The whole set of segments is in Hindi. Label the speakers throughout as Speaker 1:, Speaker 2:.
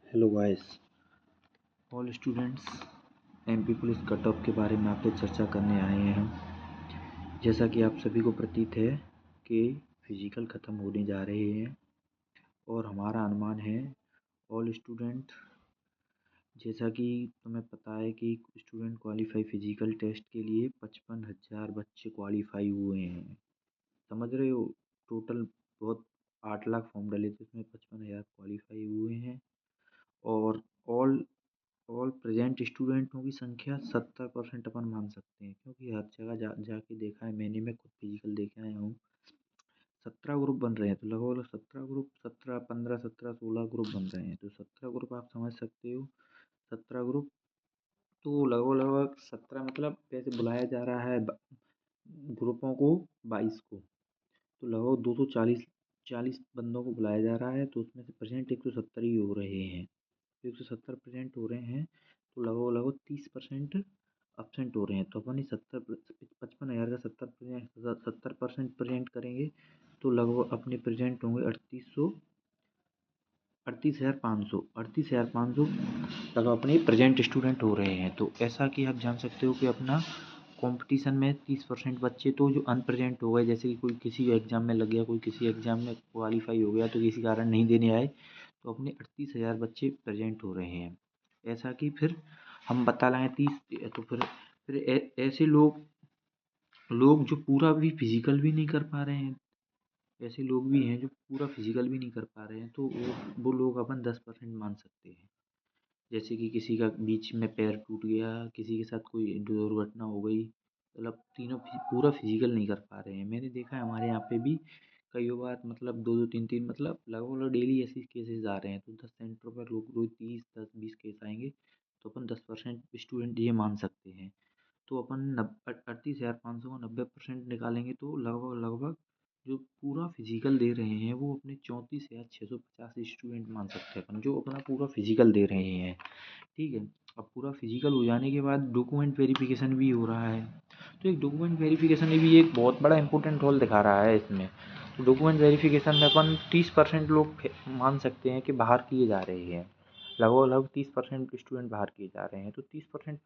Speaker 1: Hello guys, all students. MP police cut off के बारे में आपसे चर्चा करने आए हैं हम। जैसा कि आप सभी को प्रतीत है कि फिजिकल ख़त्म होने जा रहे हैं और हमारा अनुमान है ऑल स्टूडेंट, जैसा कि तुम्हें पता है कि स्टूडेंट क्वालिफाई फिजिकल टेस्ट के लिए 55,000 बच्चे क्वालिफाई हुए हैं। समझ रहे हो? टोटल बहुत 8 लाख फॉर्म डले थे, उसमें 55,000 क्वालिफाई हुए हैं। और ऑल ऑल प्रेजेंट स्टूडेंटों की संख्या 70% अपन मान सकते हैं, क्योंकि हर जगह जाके देखा है मैंने, मैं खुद फिजिकल देखे आया हूँ। 17 ग्रुप बन रहे हैं, तो लगभग 17 ग्रुप, 17 15 17 16 ग्रुप बन रहे हैं, तो 17 ग्रुप आप समझ सकते हो। 17 ग्रुप तो लगभग लगभग 17 मतलब कैसे बुलाया जा रहा है ग्रुपों को, 22 को, तो लगभग 240 बंदों को बुलाया जा रहा है। तो उसमें से प्रेजेंट 170 ही हो रहे हैं, 170 प्रेजेंट हो रहे हैं, तो लगभग लगभग 30% अब्सेंट हो रहे हैं। तो अपन ही 55,000 का 70% प्रेजेंट करेंगे, तो लगभग अपने प्रेजेंट होंगे 38,500 लगभग अपने प्रेजेंट स्टूडेंट हो रहे हैं। तो ऐसा कि आप जान सकते हो कि अपना कंपटीशन में 30% बच्चे तो जो अनप्रेजेंट हो गए, जैसे कि कोई किसी एग्ज़ाम में लग गया, कोई किसी एग्ज़ाम में क्वालिफाई हो गया तो किसी कारण नहीं देने आए, तो अपने 38,000 बच्चे प्रेजेंट हो रहे हैं। ऐसा कि फिर हम बता लाएँ 30, तो फिर ऐसे लोग जो पूरा भी फिजिकल भी नहीं कर पा रहे हैं, ऐसे लोग भी हैं जो पूरा फिजिकल भी नहीं कर पा रहे हैं, तो वो लोग अपन 10% मान सकते हैं। जैसे कि किसी का बीच में पैर टूट गया, किसी के साथ कोई दुर्घटना हो गई, मतलब तीनों पूरा फिजिकल नहीं कर पा रहे हैं। मैंने देखा है हमारे यहाँ पे भी कई बार, मतलब दो दो तीन तीन, मतलब लगभग डेली ऐसे केसेस आ रहे हैं। तो 10 सेंटर पर रोज 30 10 20 केस आएंगे, तो अपन 10% स्टूडेंट ये मान सकते हैं। तो अपन 38,500 को 90% निकालेंगे, तो लगभग लगभग जो पूरा फिजिकल दे रहे हैं वो अपने 34,650 स्टूडेंट मान सकते हैं अपन, जो अपना पूरा फिजिकल दे रहे हैं। ठीक है। अब पूरा फिजिकल हो जाने के बाद डॉक्यूमेंट वेरिफिकेशन भी हो रहा है, तो एक डॉक्यूमेंट वेरिफिकेशन में भी एक बहुत बड़ा इंपॉर्टेंट रोल दिखा रहा है इसमें। तो डॉक्यूमेंट वेरिफिकेशन में अपन 30% लोग मान सकते हैं कि बाहर किए जा रहे हैं, लगभग लगभग 30% स्टूडेंट बाहर किए जा रहे हैं। तो 30%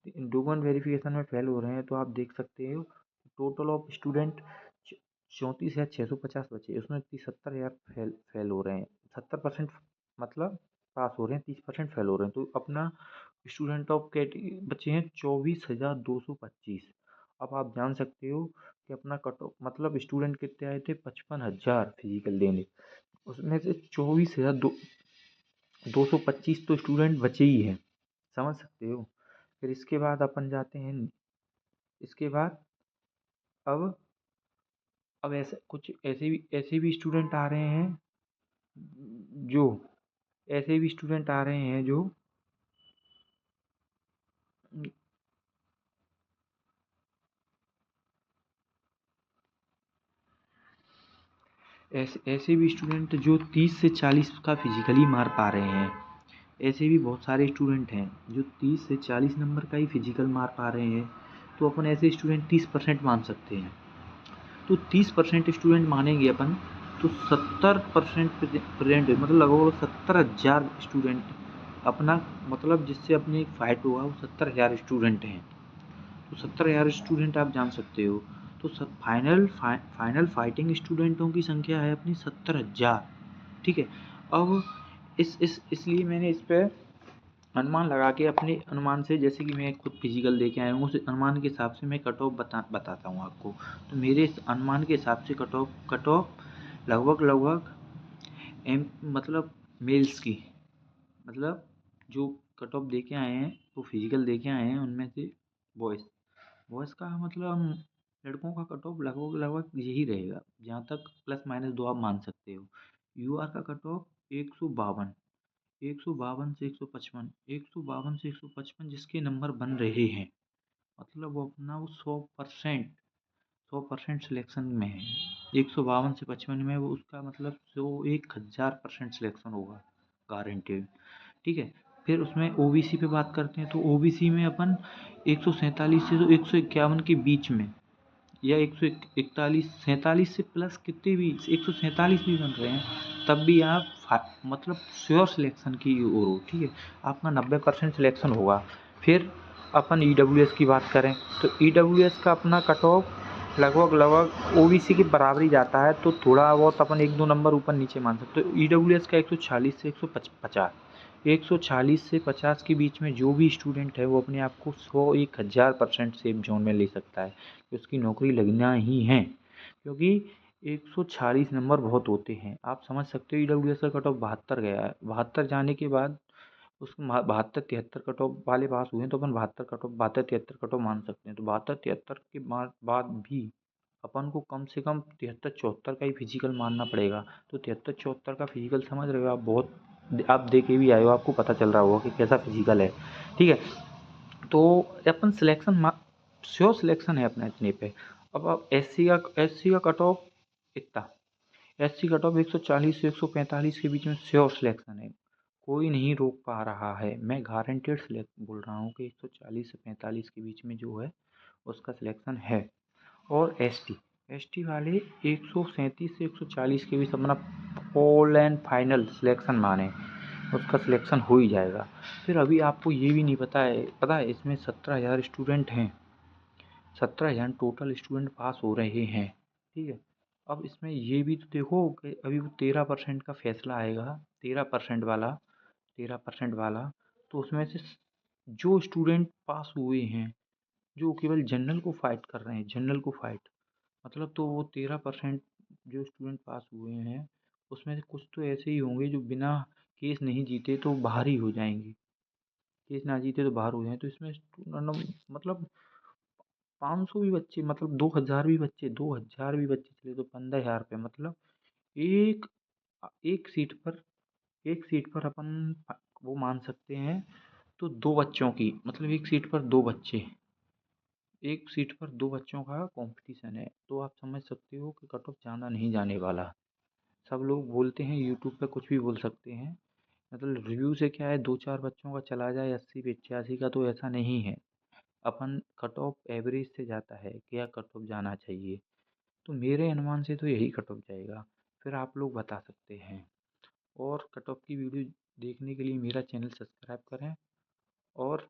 Speaker 1: डॉक्यूमेंट वेरिफिकेशन में फेल हो रहे हैं, तो आप देख सकते हो टोटल ऑफ स्टूडेंट 34,650 बचे, उसमें 70,000 फेल हो रहे हैं। 70% मतलब पास हो रहे हैं, 30% फेल हो रहे हैं। तो अपना स्टूडेंट ऑफ कैटेगरी बचे हैं 24,225। अब आप जान सकते हो कि अपना कट ऑफ मतलब स्टूडेंट कितने आए थे, 55,000 फिजिकल देने, उसमें से 24,225 तो स्टूडेंट बचे ही हैं, समझ सकते हो। फिर इसके बाद अपन जाते हैं, इसके बाद अब ऐसे कुछ ऐसे भी स्टूडेंट आ रहे हैं जो ऐसे भी स्टूडेंट आ रहे हैं जो ऐसे भी स्टूडेंट जो 30 से 40 का फिजिकली मार पा रहे हैं। ऐसे भी बहुत सारे स्टूडेंट हैं जो 30 से 40 नंबर का ही फिजिकल मार पा रहे हैं, तो अपन ऐसे स्टूडेंट 30% मान सकते हैं। तो 30% स्टूडेंट मानेंगे अपन, तो 70% प्रेजेंट मतलब लगभग 70,000 स्टूडेंट अपना, मतलब जिससे अपनी फाइट हुआ वो 70,000 स्टूडेंट हैं। तो 70,000 स्टूडेंट आप जान सकते हो, तो फाइनल फाइटिंग स्टूडेंटों की संख्या है अपनी 70,000। ठीक है। अब इसलिए मैंने इस पर अनुमान लगा के, अपने अनुमान से, जैसे कि मैं खुद फिजिकल दे के आया हूँ, उस अनुमान के हिसाब से मैं कट ऑफ बताता हूँ आपको। तो मेरे इस अनुमान के हिसाब से कट ऑफ लगभग लगभग मतलब मेल्स की, मतलब जो कट ऑफ दे के आए हैं, वो फिजिकल दे के आए हैं, उनमें से बॉयज़ बॉयज़ का मतलब लड़कों का कट ऑफ लगभग लगभग यही रहेगा, जहाँ तक प्लस माइनस 2 आप मान सकते हो। यूआर का कट ऑफ 152, 152 से 155, 152 से 155 जिसके नंबर बन रहे हैं, मतलब वो अपना वो 100% सिलेक्शन में है। 152 से 55 में वो उसका मतलब 1,000% सिलेक्शन होगा, गारंटेड। ठीक है। फिर उसमें ओबीसी पे बात करते हैं, तो ओबीसी में अपन 147 से तो 151 के बीच में, या 141 47 से प्लस कितने भी 147 भी बन रहे हैं, तब भी आप मतलब श्योर सिलेक्शन की ओर हो, ठीक है। आपका 90% सिलेक्शन होगा। फिर अपन EWS की बात करें तो EWS का अपना कट ऑफ लगभग OBC के बराबर ही जाता है, तो थोड़ा बहुत अपन 1-2 नंबर ऊपर नीचे मान सकते हो। EWS का 140 से 150, 140 से 50 के बीच में जो भी स्टूडेंट है वो अपने आप को 100-1000% सेफ जोन में ले सकता है कि उसकी नौकरी लगना ही है, क्योंकि 140 नंबर बहुत होते हैं। आप समझ सकते हो EWS का कट ऑफ 72 गया है। 72 जाने के बाद उसको 72-73 कट ऑफ वाले पास हुए हैं, तो अपन 72 कट ऑफ 72-73 कट ऑफ मान सकते हैं। तो 72-73 के बाद भी अपन को कम से कम 73-74 का ही फिजिकल मानना पड़ेगा। तो 73-74 का फिजिकल समझ रहे हो आप, बहुत आप दे के भी आए हो, आपको पता चल रहा होगा कि कैसा फिजिकल है, ठीक है। तो अपन सिलेक्शन श्योर सिलेक्शन है अपना इतने पे। अब आप एससी का कट ऑफ इतना, एससी कट ऑफ 140 से 145 के बीच में श्योर सिलेक्शन है, कोई नहीं रोक पा रहा है। मैं गारंटेड सिलेक्ट बोल रहा हूँ कि 140 से 45 के बीच में जो है उसका सिलेक्शन है। और एसटी वाले 137 से 140 के बीच अपना फुल एंड फाइनल सिलेक्शन माने, उसका सिलेक्शन हो ही जाएगा। फिर अभी आपको ये भी नहीं पता है इसमें 17,000 स्टूडेंट हैं, 17,000 टोटल स्टूडेंट पास हो रहे हैं, ठीक है। अब इसमें ये भी तो देखो कि अभी वो 13% का फैसला आएगा, 13% वाला, तो उसमें से जो स्टूडेंट पास हुए हैं, जो केवल जनरल को फाइट कर रहे हैं, जनरल को फाइट मतलब, तो वो 13% जो स्टूडेंट पास हुए हैं उसमें से कुछ तो ऐसे ही होंगे जो बिना केस नहीं जीते तो बाहर ही हो जाएंगे, केस ना जीते तो बाहर हो जाएंगे। तो इसमें मतलब 500 भी बच्चे, मतलब 2000 भी बच्चे, 2000 भी बच्चे चले तो 15,000 रुपये, मतलब एक एक सीट पर एक सीट पर अपन वो मान सकते हैं। तो दो बच्चों की मतलब एक सीट पर दो बच्चे, एक सीट पर दो बच्चों का कंपटीशन है, तो आप समझ सकते हो कि कट ऑफ ज़्यादा नहीं जाने वाला। सब लोग बोलते हैं यूट्यूब पे कुछ भी बोल सकते हैं, मतलब रिव्यू से क्या है, 2-4 बच्चों का चला जाए 80-85 का, तो ऐसा नहीं है। अपन कट ऑफ एवरेज से जाता है, क्या कट ऑफ जाना चाहिए, तो मेरे अनुमान से तो यही कट ऑफ जाएगा। फिर आप लोग बता सकते हैं। और कट ऑफ की वीडियो देखने के लिए मेरा चैनल सब्सक्राइब करें। और